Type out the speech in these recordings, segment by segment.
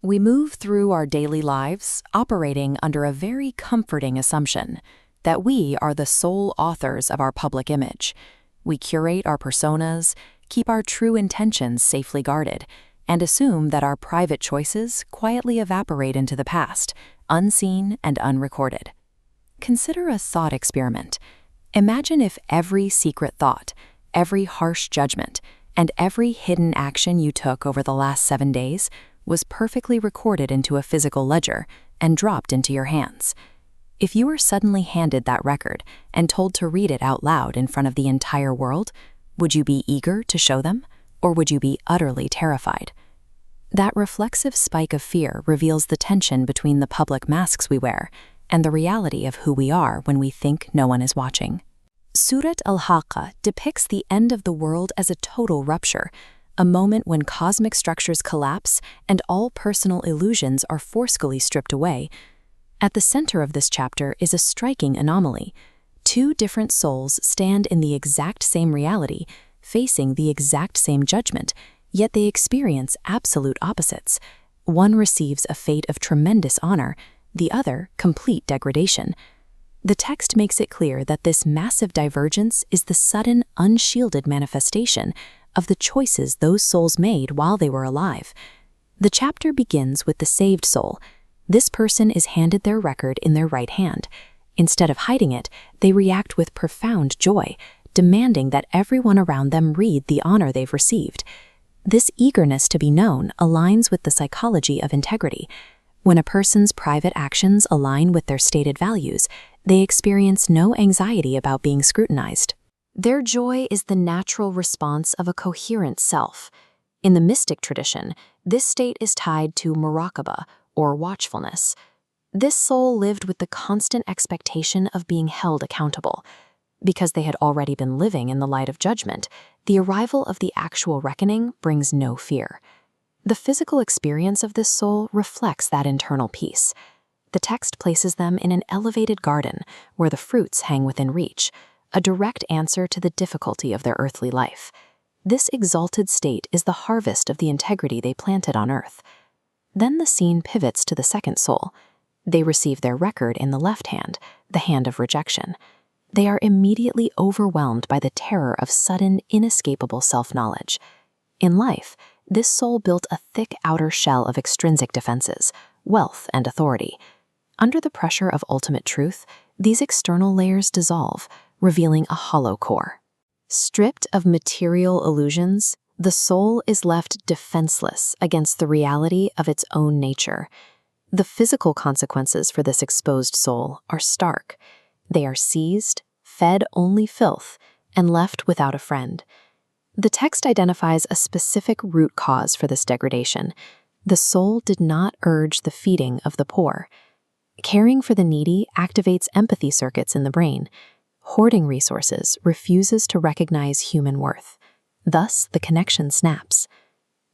We move through our daily lives operating under a very comforting assumption that we are the sole authors of our public image. We curate our personas, keep our true intentions safely guarded, and assume that our private choices quietly evaporate into the past, unseen and unrecorded. Consider a thought experiment. Imagine if every secret thought, every harsh judgment, and every hidden action you took over the last 7 days was perfectly recorded into a physical ledger and dropped into your hands. If you were suddenly handed that record and told to read it out loud in front of the entire world, would you be eager to show them, or would you be utterly terrified? That reflexive spike of fear reveals the tension between the public masks we wear and the reality of who we are when we think no one is watching. Sūrat al-Ḥāqqah depicts the end of the world as a total rupture, a moment when cosmic structures collapse and all personal illusions are forcefully stripped away. At the center of this chapter is a striking anomaly. 2 different souls stand in the exact same reality, facing the exact same judgment, yet they experience absolute opposites. One receives a fate of tremendous honor, the other complete degradation. The text makes it clear that this massive divergence is the sudden, unshielded manifestation of the choices those souls made while they were alive. The chapter begins with the saved soul. This person is handed their record in their right hand. Instead of hiding it, they react with profound joy, demanding that everyone around them read the honor they've received. This eagerness to be known aligns with the psychology of integrity. When a person's private actions align with their stated values, they experience no anxiety about being scrutinized. Their joy is the natural response of a coherent self. In the mystic tradition, this state is tied to muraqabah, or watchfulness. This soul lived with the constant expectation of being held accountable. Because they had already been living in the light of judgment, the arrival of the actual reckoning brings no fear. The physical experience of this soul reflects that internal peace. The text places them in an elevated garden where the fruits hang within reach, a direct answer to the difficulty of their earthly life. This exalted state is the harvest of the integrity they planted on earth. Then the scene pivots to the second soul. They receive their record in the left hand, the hand of rejection. They are immediately overwhelmed by the terror of sudden, inescapable self-knowledge. In life, this soul built a thick outer shell of extrinsic defenses, wealth and authority. Under the pressure of ultimate truth, these external layers dissolve, revealing a hollow core. Stripped of material illusions, the soul is left defenseless against the reality of its own nature. The physical consequences for this exposed soul are stark. They are seized, fed only filth, and left without a friend. The text identifies a specific root cause for this degradation. The soul did not urge the feeding of the poor. Caring for the needy activates empathy circuits in the brain. Hoarding resources refuses to recognize human worth. Thus, the connection snaps.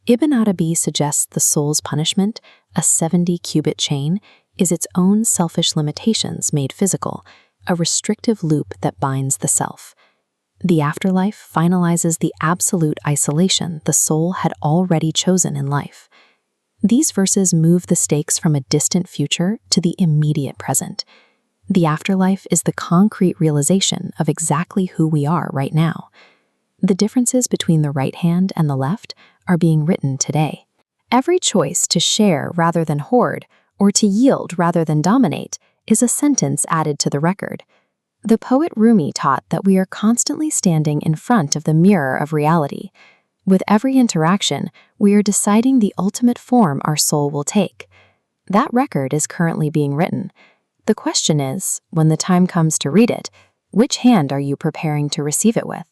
Ibn Arabi suggests the soul's punishment, a 70-cubit chain, is its own selfish limitations made physical, a restrictive loop that binds the self. The afterlife finalizes the absolute isolation the soul had already chosen in life. These verses move the stakes from a distant future to the immediate present. The afterlife is the concrete realization of exactly who we are right now. The differences between the right hand and the left are being written today. Every choice to share rather than hoard, or to yield rather than dominate, is a sentence added to the record. The poet Rumi taught that we are constantly standing in front of the mirror of reality. With every interaction, we are deciding the ultimate form our soul will take. That record is currently being written. The question is, when the time comes to read it, which hand are you preparing to receive it with?